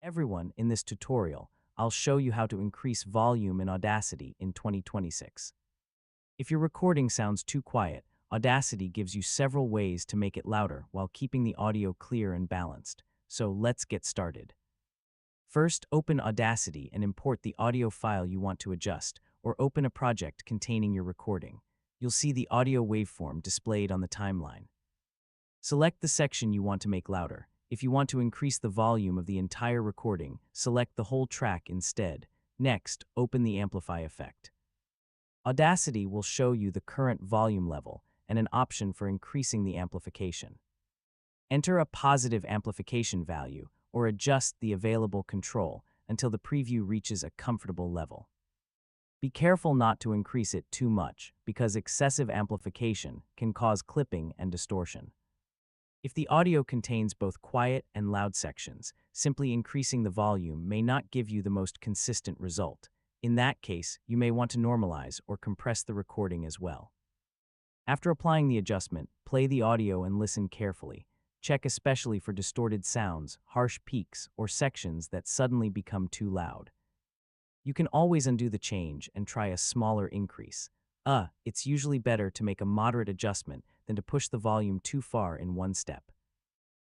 Everyone, in this tutorial, I'll show you how to increase volume in Audacity in 2026. If your recording sounds too quiet, Audacity gives you several ways to make it louder while keeping the audio clear and balanced. So let's get started. First, open Audacity and import the audio file you want to adjust, or open a project containing your recording. You'll see the audio waveform displayed on the timeline. Select the section you want to make louder. If you want to increase the volume of the entire recording, select the whole track instead. Next, open the Amplify effect. Audacity will show you the current volume level and an option for increasing the amplification. Enter a positive amplification value or adjust the available control until the preview reaches a comfortable level. Be careful not to increase it too much because excessive amplification can cause clipping and distortion. If the audio contains both quiet and loud sections, simply increasing the volume may not give you the most consistent result. In that case, you may want to normalize or compress the recording as well. After applying the adjustment, play the audio and listen carefully. Check especially for distorted sounds, harsh peaks, or sections that suddenly become too loud. You can always undo the change and try a smaller increase. It's usually better to make a moderate adjustment than to push the volume too far in one step.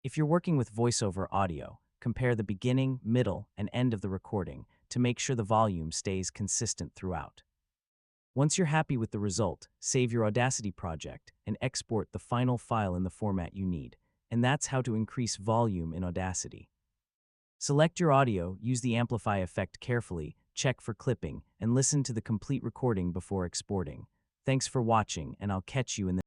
If you're working with voiceover audio, compare the beginning, middle, and end of the recording to make sure the volume stays consistent throughout. Once you're happy with the result, save your Audacity project and export the final file in the format you need. And that's how to increase volume in Audacity. Select your audio, use the Amplify effect carefully, check for clipping, and listen to the complete recording before exporting. Thanks for watching, and I'll catch you in the